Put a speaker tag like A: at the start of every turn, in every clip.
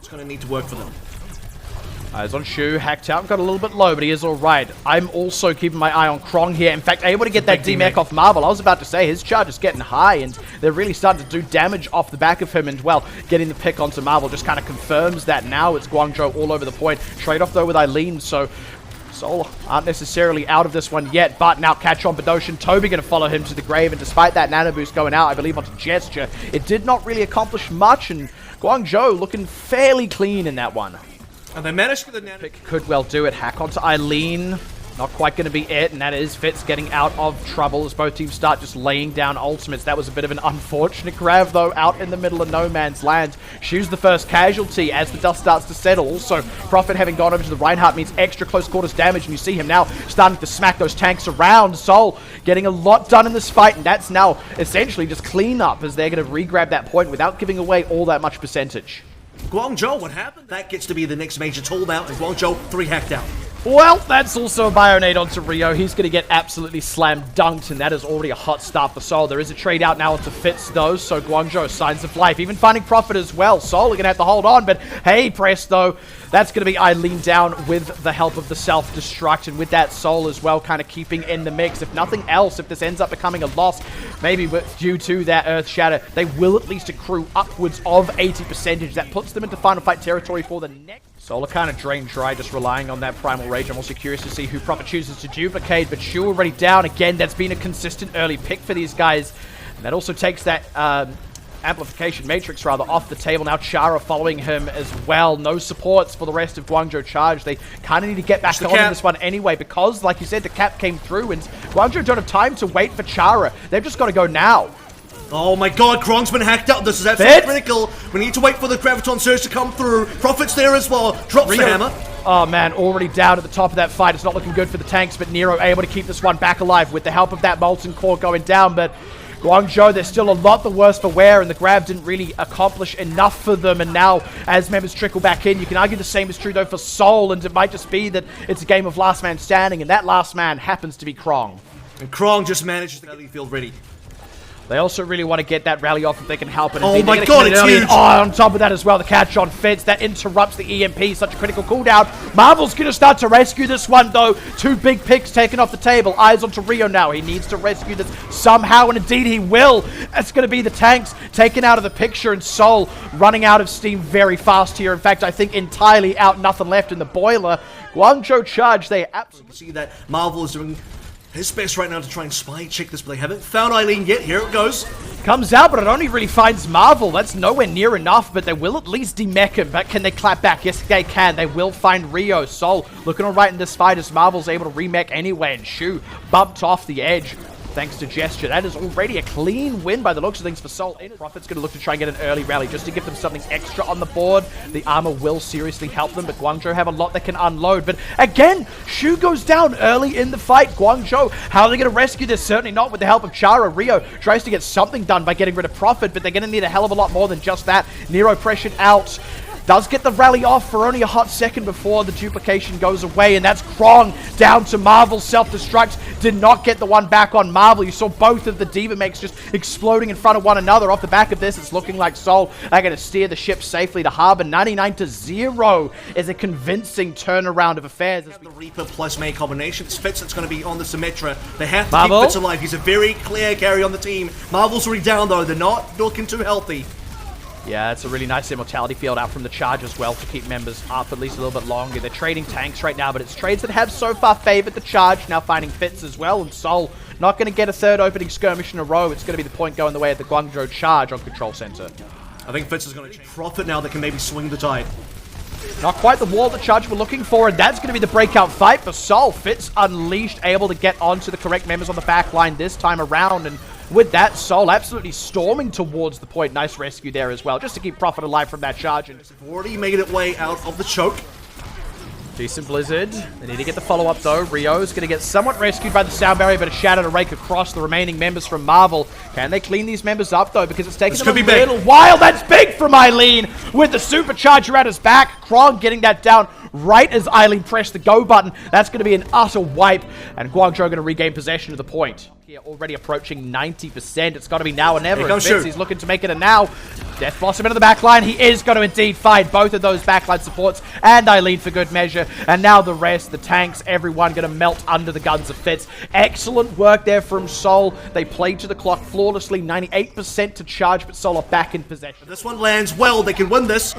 A: What's going to need to work for them?
B: Eyes on Shu, hacked out, got a little bit low, but he is alright. I'm also keeping my eye on Krong here. In fact, able to get that D-Mech off Marvel. I was about to say, his charge is getting high, and they're really starting to do damage off the back of him, and well, getting the pick onto Marvel just kind of confirms that now. It's Guangzhou all over the point. Trade-off though with Eileen, so Seoul aren't necessarily out of this one yet, but now catch on Badoshan. Toby going to follow him to the grave, and despite that nano boost going out, I believe onto Gesture, it did not really accomplish much, and Guangzhou looking fairly clean in that one.
A: And they managed to get the nano.
B: Pick could well do it. Hack onto Eileen. Not quite going to be it, and that is Fitz getting out of trouble as both teams start just laying down ultimates. That was a bit of an unfortunate grab, though, out in the middle of no man's land. Shu's the first casualty as the dust starts to settle. Also, Prophet having gone over to the Reinhardt means extra close quarters damage, and you see him now starting to smack those tanks around. Seoul getting a lot done in this fight, and that's now essentially just cleanup as they're going to re-grab that point without giving away all that much percentage.
A: Guangzhou, what happened? That gets to be the next major toll now, and Guangzhou 3 hacked out.
B: Well, that's also a Bionade onto Rio. He's going to get absolutely slam dunked, and that is already a hot start for Seoul. There is a trade out now onto Fitz, though, so Guangzhou, signs of life. Even finding Prophet as well. Seoul are going to have to hold on, but hey, presto. That's going to be Eileen down with the help of the self-destruct, and with that Seoul as well kind of keeping in the mix. If nothing else, if this ends up becoming a loss, maybe due to that Earth Shatter, they will at least accrue upwards of 80%. That puts them into final fight territory for the next. Seoul are kind of drained dry, just relying on that Primal Rage. I'm also curious to see who Prophet chooses to duplicate, but Shu already down. Again, that's been a consistent early pick for these guys. And that also takes that amplification matrix rather off the table. Now Chara following him as well. No supports for the rest of Guangzhou Charge. They kind of need to get back on in this one anyway, because, like you said, the cap came through, and Guangzhou don't have time to wait for Chara. They've just got to go now.
A: Oh my god, Krong's been hacked out. This is absolutely critical. We need to wait for the Graviton Surge to come through. Prophet's there as well. Drops the hammer.
B: Oh man, already down at the top of that fight. It's not looking good for the tanks, but Nero able to keep this one back alive with the help of that Molten Core going down. But Guangzhou, they're still a lot the worse for wear, and the grab didn't really accomplish enough for them. And now, as members trickle back in, you can argue the same is true though for Seoul, and it might just be that it's a game of last man standing, and that last man happens to be Krong.
A: And Krong just manages to get the field ready.
B: They also really want to get that rally off if they can help it.
A: Oh my god, it's huge!
B: Oh, on top of that as well, the catch on Fitz. That interrupts the EMP, such a critical cooldown. Marvel's going to start to rescue this one, though. 2 big picks taken off the table. Eyes onto Rio now. He needs to rescue this somehow, and indeed he will. It's going to be the tanks taken out of the picture, and Seoul running out of steam very fast here. In fact, I think entirely out, nothing left in the boiler. Guangzhou Charge, they absolutely
A: see that Marvel is doing his best right now to try and spy check this, but they haven't found Eileen yet. Here it goes.
B: Comes out, but it only really finds Marvel. That's nowhere near enough, but they will at least demech him. But can they clap back? Yes, they can. They will find Rio. Seoul looking all right in this fight as Marvel's able to remech anyway, and Shu bumped off the edge thanks to Gesture. That is already a clean win by the looks of things for Seoul. Prophet's going to look to try and get an early rally just to give them something extra on the board. The armor will seriously help them, but Guangzhou have a lot that can unload. But again, Shu goes down early in the fight. Guangzhou, how are they going to rescue this? Certainly not with the help of Chara. Rio tries to get something done by getting rid of Prophet, but they're going to need a hell of a lot more than just that. Nero pressured out. Does get the rally off for only a hot second before the duplication goes away, and that's Krong down to Marvel. Self-destruct did not get the one back on Marvel. You saw both of the D.Va makes just exploding in front of one another. Off the back of this, it's looking like Seoul are going to steer the ship safely to harbor. 99-0 is a convincing turnaround of affairs.
A: The Reaper plus May combination. It's Fitz that's going to be on the Symmetra. They have to keep Fitz alive. He's a very clear carry on the team. Marvel's already down though. They're not looking too healthy.
B: Yeah, it's a really nice immortality field out from the Charge as well to keep members up at least a little bit longer. They're trading tanks right now, but it's trades that have so far favored the Charge, now finding Fitz as well, and Seoul not going to get a third opening skirmish in a row. It's going to be the point going the way of the Guangzhou Charge on Control Center.
A: I think Fitz is going to Prophet now that can maybe swing the tide.
B: Not quite the wall the Charge were looking for, and that's going to be the breakout fight for Seoul. Fitz unleashed, able to get onto the correct members on the back line this time around, and with that, Seoul absolutely storming towards the point. Nice rescue there as well, just to keep Prophet alive from that charge. And
A: they've already made it way out of the choke.
B: Decent Blizzard. They need to get the follow-up though. Rio's going to get somewhat rescued by the sound barrier, but a shatter to rake across the remaining members from Marvel. Can they clean these members up though? Because it's taking them a little while. That's big from Eileen with the supercharger at his back. Krong getting that down right as Eileen pressed the go button. That's going to be an utter wipe, and Guangzhou going to regain possession of the point. here, already approaching 90%. It's got to be now or never.
A: Here comes
B: He's looking to make it a now. Death Blossom into the backline. He is going to indeed find both of those backline supports and Eileen for good measure. And now the rest, the tanks, everyone going to melt under the guns of Fitz. Excellent work there from Seoul. They played to the clock flawlessly. 98% to charge, but Seoul are back in possession.
A: This one lands well. They can win this.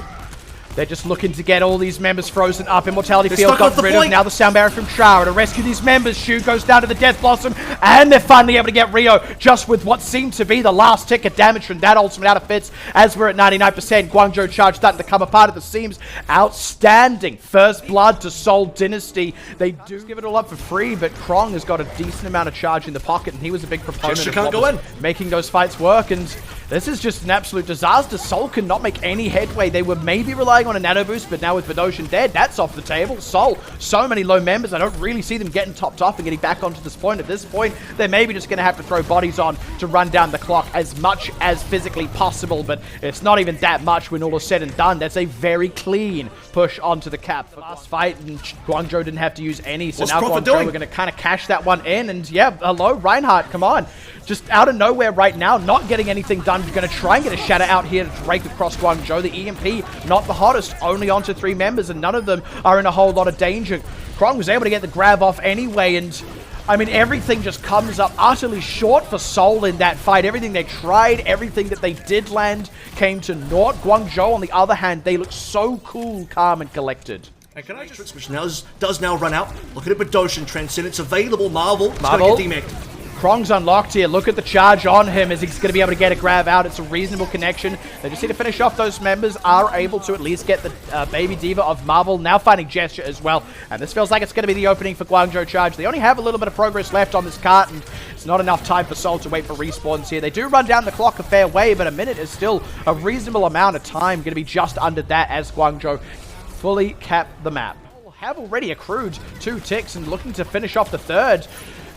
B: They're just looking to get all these members frozen up. Immortality Field got rid of. Now the Sound Barrier from Shara to rescue these members. Shu goes down to the Death Blossom, and they're finally able to get Rio just with what seemed to be the last tick of damage from that ultimate out of Fitz. As we're at 99%, Guangzhou Charge starting to come apart at the seams. Outstanding. First blood to Seoul Dynasty. They do give it all up for free, but Krong has got a decent amount of charge in the pocket, and he was a big proponent of what was making those fights work. And this is just an absolute disaster. Seoul cannot make any headway. They were maybe relying on a nano boost, but now with Vidoshin dead, that's off the table. Seoul, so many low members. I don't really see them getting topped off and getting back onto this point. At this point, they're maybe just going to have to throw bodies on to run down the clock as much as physically possible, but it's not even that much when all is said and done. That's a very clean push onto the cap. For last fight, and Guangzhou didn't have to use any, so now Guangzhou are going to kind of cash that one in. And yeah, hello, Reinhardt, come on. Just out of nowhere right now, not getting anything done. Going to try and get a shatter out here to break across Guangzhou. The EMP, not the hottest, only onto 3 members, and none of them are in a whole lot of danger. Krong was able to get the grab off anyway, and I mean, everything just comes up utterly short for Seoul in that fight. Everything they tried, everything that they did land came to naught. Guangzhou, on the other hand, they look so cool, calm, and collected.
A: And can I just, which now does now run out. Look at Badoshin, Transcendence available. Marvel, it's going to get demected.
B: Krong's unlocked here. Look at the charge on him as he's going to be able to get a grab out. It's a reasonable connection. They just need to finish off those members. Are able to at least get the baby D.Va of Marvel. Now finding Gesture as well. And this feels like it's going to be the opening for Guangzhou Charge. They only have a little bit of progress left on this cart, and it's not enough time for Seoul to wait for respawns here. They do run down the clock a fair way, but a minute is still a reasonable amount of time. Going to be just under that as Guangzhou fully cap the map. Have already accrued 2 ticks and looking to finish off the third.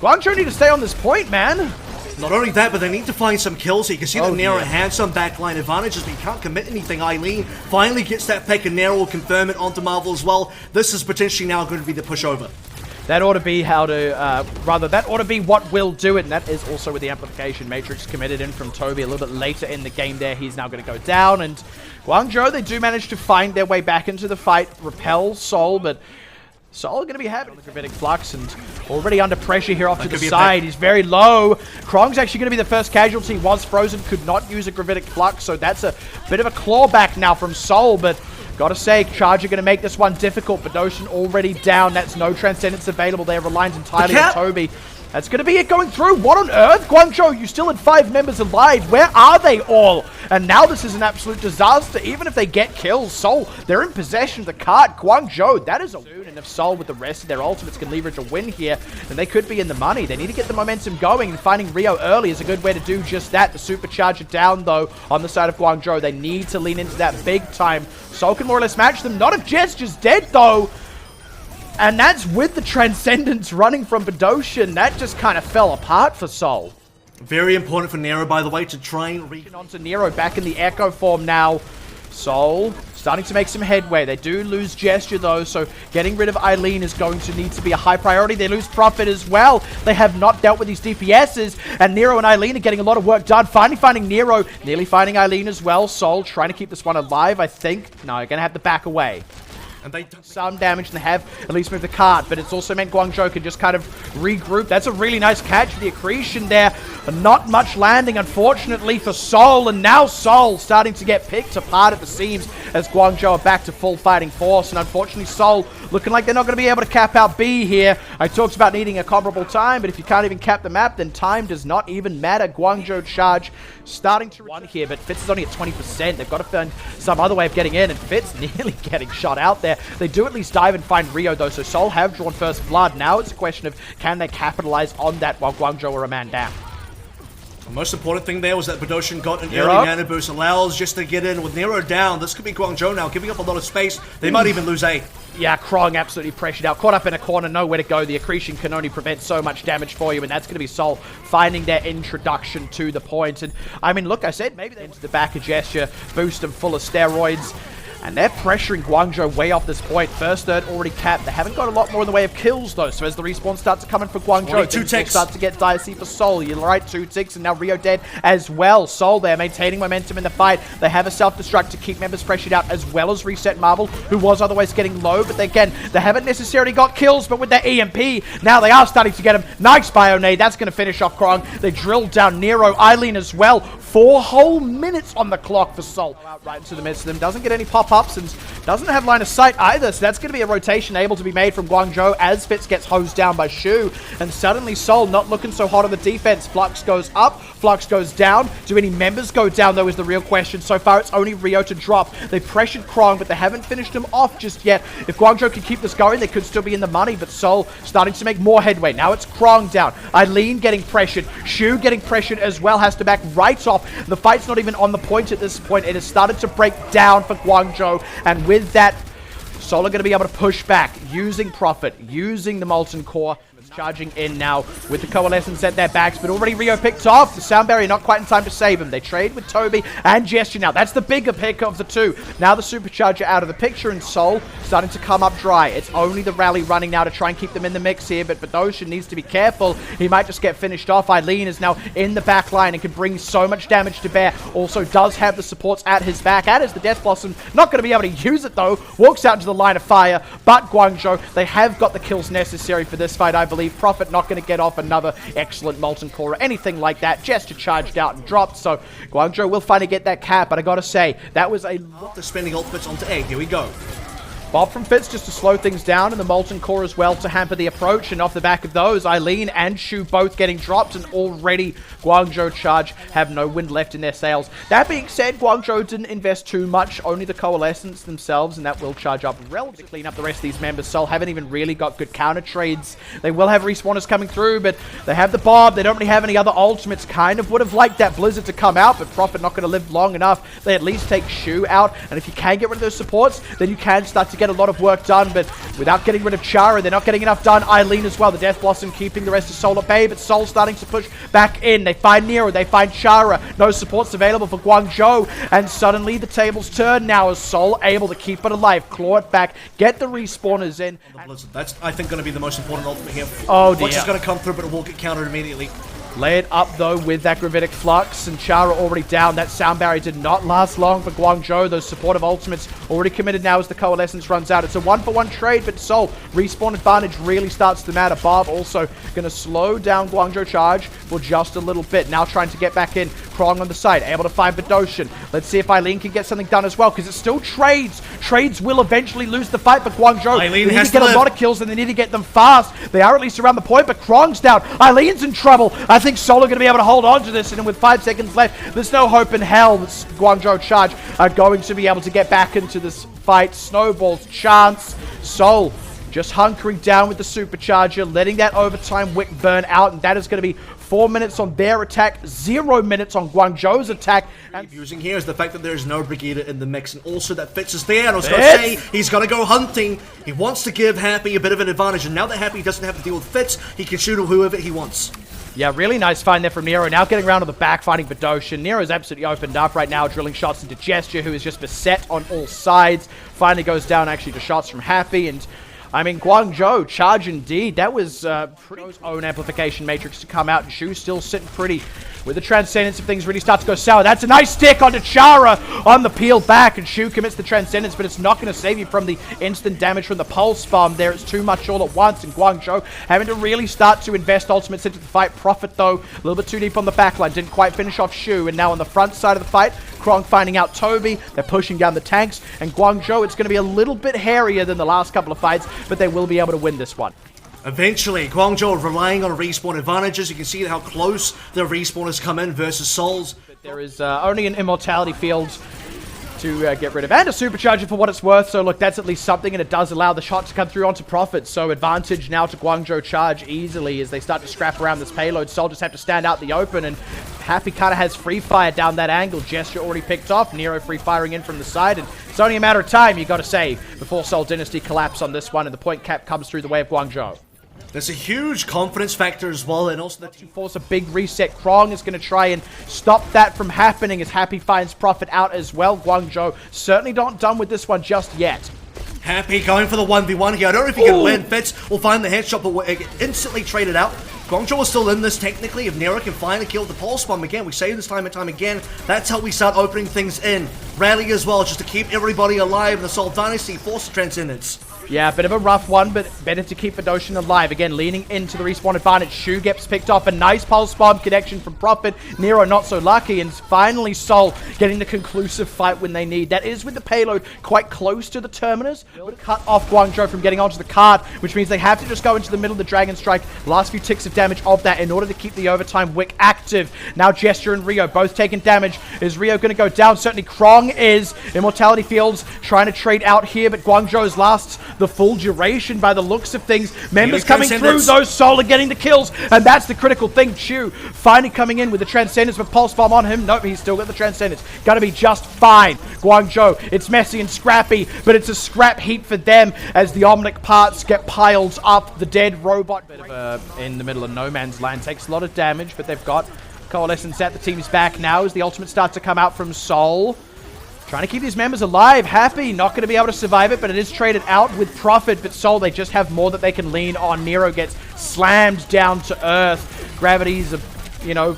B: Guangzhou need to stay on this point, man.
A: Not only that, but they need to find some kills here. You can see that Nero had some backline advantages, but he can't commit anything. Eileen finally gets that peck, and Nero will confirm it onto Marvel as well. This is potentially now going to be the pushover.
B: That ought to be how to, that ought to be what will do it, and that is also with the amplification matrix committed in from Toby a little bit later in the game there. He's now going to go down, and Guangzhou, they do manage to find their way back into the fight, repel Seoul, but Seoul are going to be having the gravitic flux and already under pressure here off to the side. He's very low. Krong's actually going to be the first casualty. Was frozen, could not use a gravitic flux, so that's a bit of a clawback now from Seoul, but gotta say, Charge are going to make this one difficult. Badoshin already down. That's no Transcendence available. They're reliant entirely on Toby. That's going to be it going through. What on earth? Guangzhou, you still had 5 members alive. Where are they all? And now this is an absolute disaster. Even if they get kills, Seoul, they're in possession of the cart. Guangzhou, that is a soon. And if Seoul with the rest of their ultimates can leverage a win here, then they could be in the money. They need to get the momentum going, and finding Rio early is a good way to do just that. The supercharger down, though, on the side of Guangzhou. They need to lean into that big time. Seoul can more or less match them. Not if Gesture's dead, though. And that's with the Transcendence running from Badoshin. That just kind of fell apart for Seoul.
A: Very important for Nero, by the way, to try and
B: onto Nero back in the Echo form now. Seoul starting to make some headway. They do lose Gesture, though, so getting rid of Eileen is going to need to be a high priority. They lose Prophet as well. They have not dealt with these DPSs, and Nero and Eileen are getting a lot of work done. Finally finding Nero, nearly finding Eileen as well. Seoul trying to keep this one alive, I think. No, you're going to have to back away. And they do some damage, and they have at least moved the cart, but it's also meant Guangzhou can just kind of regroup. That's a really nice catch for the accretion there. But not much landing, unfortunately, for Seoul, and now Seoul starting to get picked apart at the seams as Guangzhou are back to full fighting force, and unfortunately Seoul looking like they're not going to be able to cap out B here. I talked about needing a comparable time, but if you can't even cap the map, then time does not even matter. Guangzhou Charge starting to run here, but Fitz is only at 20%. They've got to find some other way of getting in, and Fitz nearly getting shot out there. They do at least dive and find Rio, though, so Seoul have drawn first blood. Now it's a question of can they capitalize on that while Guangzhou are a man down.
A: The most important thing there was that Badoshin got an early mana boost, allows just to get in with Nero down. This could be Guangzhou now, giving up a lot of space. They might even lose A.
B: Yeah, Krong absolutely pressured out. Caught up in a corner, nowhere to go. The accretion can only prevent so much damage for you, and that's going to be Seoul finding their introduction to the point. And, I mean, look, I said maybe they into the back of Gesture, boost them full of steroids. And they're pressuring Guangzhou way off this point. First third already capped. They haven't got a lot more in the way of kills, though. So as the respawn starts to come in for Guangzhou, things start to get dicey for Seoul. You're right, 2 ticks, and now Rio dead as well. Seoul there maintaining momentum in the fight. They have a self-destruct to keep members pressured out, as well as reset Marvel, who was otherwise getting low. But again, they haven't necessarily got kills, but with their EMP, now they are starting to get him. Nice bio-nade. That's going to finish off Krong. They drilled down Nero. Eileen as well. 4 whole minutes on the clock for Seoul. Out right into the midst of them. Doesn't get any pop-ups and doesn't have line of sight either. So that's going to be a rotation able to be made from Guangzhou as Fitz gets hosed down by Shu. And suddenly Seoul not looking so hot on the defense. Flux goes up. Flux goes down. Do any members go down, though, is the real question. So far, it's only Rio to drop. They pressured Krong, but they haven't finished him off just yet. If Guangzhou can keep this going, they could still be in the money. But Seoul starting to make more headway. Now it's Krong down. Eileen getting pressured. Shu getting pressured as well. Has to back right off. The fight's not even on the point at this point. It has started to break down for Guangzhou. And with that, Seoul are going to be able to push back using Prophet, using the Molten Core. Charging in now with the Coalescence at their backs, but already Rio picked off. The Sound Barrier not quite in time to save him. They trade with Toby and Gesture now. That's the bigger pick of the two. Now the Supercharger out of the picture, and Seoul starting to come up dry. It's only the Rally running now to try and keep them in the mix here, but Badosha needs to be careful. He might just get finished off. Eileen is now in the back line and can bring so much damage to bear. Also does have the supports at his back, and is the Death Blossom. Not going to be able to use it, though. Walks out into the line of fire, but Guangzhou, they have got the kills necessary for this fight, I believe. Prophet not going to get off another excellent Molten Core or anything like that. Gesture charged out and dropped, so Guangzhou will finally get that cap, but I gotta say, that was a lot.
A: They're spending ultimates onto Egg. Here we go.
B: Bob from Fitz just to slow things down, and the Molten Core as well to hamper the approach. And off the back of those, Eileen and Shu both getting dropped, and already Guangzhou Charge have no wind left in their sails. That being said, Guangzhou didn't invest too much, only the Coalescence themselves, and that will charge up relatively to clean up the rest of these members. Seoul haven't even really got good counter trades. They will have respawners coming through, but they have the Bob. They don't really have any other ultimates. Kind of would have liked that Blizzard to come out, but Prophet not going to live long enough. They at least take Shu out, and if you can get rid of those supports, then you can start to get a lot of work done, but without getting rid of Chara, they're not getting enough done. Eileen as well, the Death Blossom keeping the rest of Seoul at bay, but Seoul starting to push back in. They find Nero, they find Chara, no supports available for Guangzhou, and suddenly the tables turn now as Seoul able to keep it alive, claw it back, get the respawners in.
A: That's, I think, going to be the most important ultimate here.
B: Oh dear.
A: Which is going to come through, but it will get countered immediately.
B: Lay it up, though, with that Gravitic Flux, and Chara already down. That Sound Barrier did not last long for Guangzhou. Those supportive ultimates already committed now as the Coalescence runs out. It's a 1-for-1 trade, but Seoul, respawn advantage really starts to matter. Bob also going to slow down Guangzhou Charge for just a little bit. Now trying to get back in. Krong on the side, able to find Badoshan. Let's see if Eileen can get something done as well, because it's still trades. Trades will eventually lose the fight, but Guangzhou, they need to get a lot of kills, and they need to get them fast. They are at least around the point, but Krong's down. Eileen's in trouble. I think Seoul are going to be able to hold on to this, and with 5 seconds left, there's no hope in hell that Guangzhou Charge are going to be able to get back into this fight. Snowball's chance. Seoul just hunkering down with the Supercharger, letting that overtime wick burn out, and that is going to be 4 minutes on their attack, 0 minutes on Guangzhou's attack. And
A: using here is the fact that there is no Brigida in the mix, and also that Fitz is there. And I was going to say, he's going to go hunting. He wants to give Happy a bit of an advantage, and now that Happy doesn't have to deal with Fitz, he can shoot whoever he wants.
B: Yeah, really nice find there from Nero. Now getting around to the back, finding Badoshan. Nero's absolutely opened up right now, drilling shots into Gesture, who is just beset on all sides. Finally goes down actually to shots from Happy, and I mean, Guangzhou, Charge indeed. That was pretty own amplification matrix to come out, and Shu still sitting pretty with the Transcendence if things really start to go sour. That's a nice stick onto Chara on the peel back, and Shu commits the Transcendence, but it's not going to save you from the instant damage from the Pulse Bomb there. It's too much all at once, and Guangzhou having to really start to invest ultimates into the fight. Prophet, though, a little bit too deep on the backline. Didn't quite finish off Shu, and now on the front side of the fight, Krong finding out Toby. They're pushing down the tanks, and Guangzhou, it's going to be a little bit hairier than the last couple of fights, but they will be able to win this one.
A: Eventually, Guangzhou relying on respawn advantages. You can see how close their respawners come in versus Seoul's.
B: There is only an Immortality field to get rid of, and a Supercharger for what it's worth. So look, that's at least something, and it does allow the shot to come through onto Prophet. So advantage now to Guangzhou Charge easily as they start to scrap around this payload. Seoul just have to stand out the open, and Happy kind of has free fire down that angle. Gesture already picked off. Nero free firing in from the side, and it's only a matter of time, you got to say, before Seoul Dynasty collapse on this one, and the point cap comes through the way of Guangzhou.
A: There's a huge confidence factor as well, and also
B: To force a big reset. Krong is going to try and stop that from happening as Happy finds Prophet out as well. Guangzhou certainly not done with this one just yet.
A: Happy going for the 1v1 here. I don't know if he can win. Fitz will find the headshot, but will instantly trade it out. Guangzhou is still in this technically. If Nero can finally kill the pulse bomb again, we say this time and time again, that's how we start opening things in. Rally as well, just to keep everybody alive in the Seoul Dynasty, force transcendence.
B: Yeah, a bit of a rough one, but better to keep Fedoshin alive. Again, leaning into the respawn advantage. Shu gets picked off. A nice pulse bomb connection from Prophet. Nero not so lucky, and finally Seoul getting the conclusive fight when they need. That is with the payload quite close to the terminus. But cut off Guangzhou from getting onto the cart, which means they have to just go into the middle of the Dragon Strike. Last few ticks of damage of that in order to keep the overtime wick active. Now Gesture and Rio both taking damage. Is Rio going to go down? Certainly Krong is. Immortality Fields trying to trade out here, but Guangzhou's lasts the full duration by the looks of things. Members coming through, those Seoul are getting the kills, and that's the critical thing. Chu finally coming in with the Transcendence with Pulse Bomb on him. Nope, he's still got the Transcendence. Gonna be just fine. Guangzhou, it's messy and scrappy, but it's a scrap heap for them as the Omnic parts get piled up. The dead robot bit of in the middle of no man's land takes a lot of damage, but they've got Coalescence at the team's back now as the ultimate starts to come out from Seoul. Trying to keep these members alive. Happy, not going to be able to survive it, but it is traded out with Prophet. But Seoul, they just have more that they can lean on. Nero gets slammed down to earth. Gravity's a,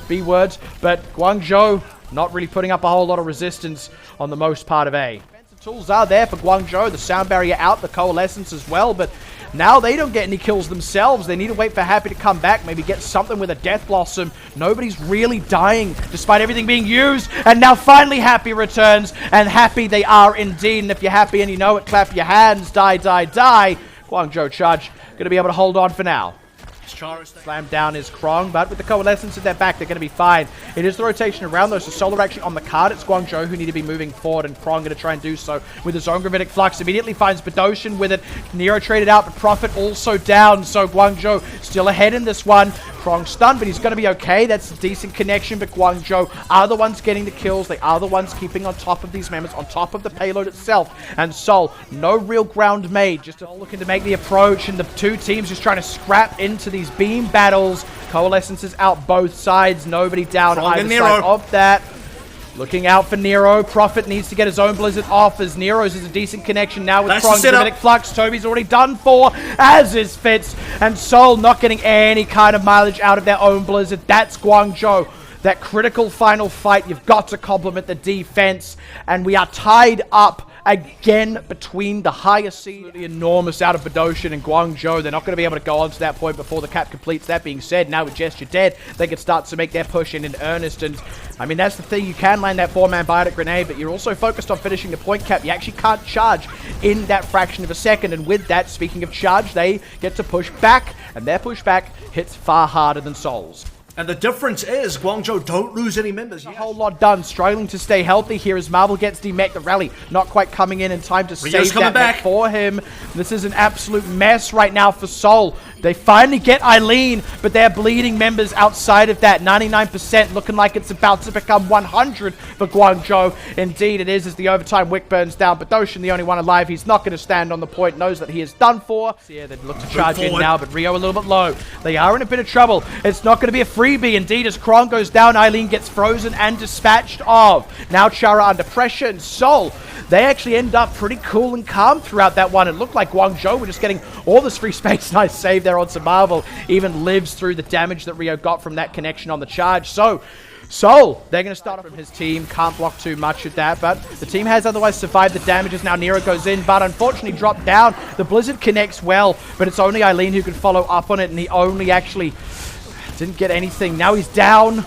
B: B words. But Guangzhou not really putting up a whole lot of resistance on the most part of A. Defensive tools are there for Guangzhou. The sound barrier out, the Coalescence as well, but now they don't get any kills themselves. They need to wait for Happy to come back, maybe get something with a Death Blossom. Nobody's really dying, despite everything being used. And now finally Happy returns, and happy they are indeed. And if you're happy and you know it, clap your hands. Die, die, die. Guangzhou Charge going to be able to hold on for now. Slammed down is Krong, but with the Coalescence at their back, they're going to be fine. It is the rotation around, though, so Solar actually on the card. It's Guangzhou who need to be moving forward, and Krong going to try and do so with his own Gravitic Flux. Immediately finds Bedoshin with it. Nero traded out, but Prophet also down, so Guangzhou still ahead in this one. Krong stunned, but he's going to be okay. That's a decent connection, but Guangzhou are the ones getting the kills. They are the ones keeping on top of these members, on top of the payload itself. And Seoul, no real ground made, just looking to make the approach, and the two teams just trying to scrap into these beam battles. Coalescence is out both sides, nobody down either side of that. Looking out for Nero. Prophet needs to get his own Blizzard off as Nero's is a decent connection now with Krong's Gravitic Flux. Toby's already done for, as is Fitz. And Seoul not getting any kind of mileage out of their own Blizzard. That's Guangzhou. That critical final fight, you've got to compliment the defense. And we are tied up again between the higher seed. The enormous out of Bedoshin and Guangzhou. They're not going to be able to go on to that point before the cap completes. That being said, now with Gesture dead, they can start to make their push in earnest. And I mean, that's the thing. You can land that 4-man biotic grenade, but you're also focused on finishing the point cap. You actually can't charge in that fraction of a second. And with that, speaking of charge, they get to push back, and their pushback hits far harder than Seoul's.
A: And the difference is Guangzhou don't lose any members.
B: A whole lot done. Struggling to stay healthy here as Marvel gets demech. The rally not quite coming in time to save that mech for him. This is an absolute mess right now for Seoul. They finally get Eileen, but they're bleeding members outside of that. 99% looking like it's about to become 100 for Guangzhou. Indeed it is as the overtime wick burns down. But Bedoshin, the only one alive, he's not going to stand on the point, knows that he is done for. So yeah, they'd look to charge in now, but Rio a little bit low. They are in a bit of trouble. It's not going to be a freebie. Indeed, as Krong goes down, Eileen gets frozen and dispatched of. Now Chara under pressure, and Seoul, they actually end up pretty cool and calm throughout that one. It looked like Guangzhou were just getting all this free space. Nice save there on some Marvel. Even lives through the damage that Rio got from that connection on the charge. So Seoul, they're going to start from his team. Can't block too much of that, but the team has otherwise survived the damages. Now Nero goes in, but unfortunately dropped down. The Blizzard connects well, but it's only Eileen who can follow up on it, and he only actually didn't get anything. Now he's down,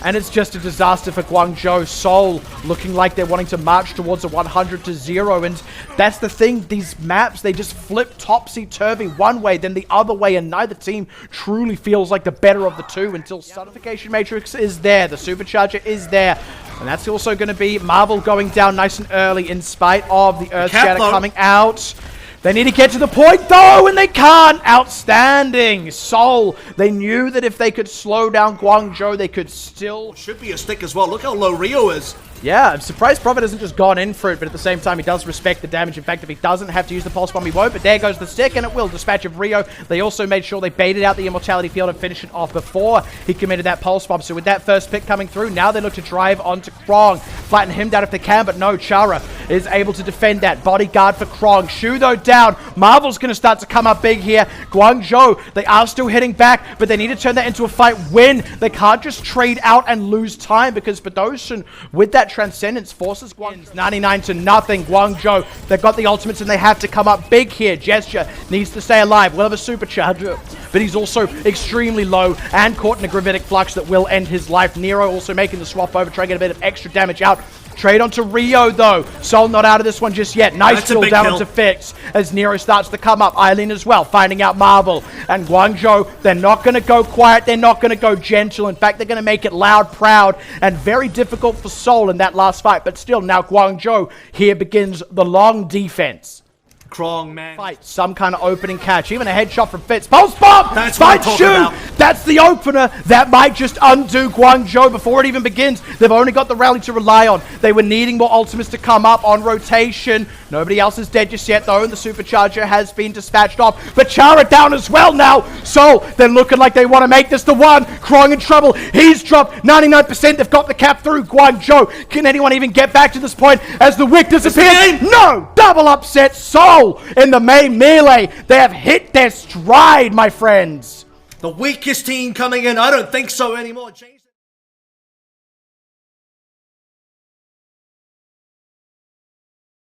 B: and it's just a disaster for Guangzhou. Seoul looking like they're wanting to march towards a 100-0, and that's the thing. These maps, they just flip topsy-turvy one way, then the other way, and neither team truly feels like the better of the two until Certification Matrix is there. The Supercharger is there, and that's also going to be Marvel going down nice and early in spite of the Earth Shatter coming out. They need to get to the point, though, and they can't. Outstanding. Seoul, they knew that if they could slow down Guangzhou, they could still...
A: Should be a stick as well. Look how low Rio is.
B: Yeah, I'm surprised Prophet hasn't just gone in for it, but at the same time, he does respect the damage. In fact, if he doesn't have to use the Pulse Bomb, he won't, but there goes the stick, and it will. Dispatch of Rio. They also made sure they baited out the Immortality Field and finished it off before he committed that Pulse Bomb. So with that first pick coming through, now they look to drive onto Krong. Flatten him down if they can, but no, Chara is able to defend that. Bodyguard for Krong. Shu, though, down. Marvel's going to start to come up big here. Guangzhou, they are still hitting back, but they need to turn that into a fight win. They can't just trade out and lose time, because Bedoshan, with that Transcendence, forces Guangzhou 99-0. Guangzhou, they've got the ultimates and they have to come up big here. Gesture needs to stay alive. Will have a supercharger, but he's also extremely low and caught in a gravitic flux that will end his life. Nero also making the swap over, trying to get a bit of extra damage out. Trade onto Rio, though. Soul not out of this one just yet. Nice kill down onto Fix as Nero starts to come up. Eileen as well, finding out Marvel. And Guangzhou, they're not going to go quiet. They're not going to go gentle. In fact, they're going to make it loud, proud, and very difficult for Soul in that last fight. But still, now Guangzhou, here begins the long defense.
A: Krong, man.
B: Fight some kind of opening catch. Even a headshot from Fitz. Pulse Bomb!
A: That's what I'm talking about.
B: That's the opener. That might just undo Guangzhou before it even begins. They've only got the rally to rely on. They were needing more ultimates to come up on rotation. Nobody else is dead just yet, though, and the supercharger has been dispatched off. But Chara down as well now. So they're looking like they want to make this the one. Krong in trouble. He's dropped 99%. They've got the cap through Guangzhou. Can anyone even get back to this point as the wick disappears? No! Double upset. Soul in the main melee. They have hit their stride, my friends.
A: The weakest team coming in. I don't think so anymore. James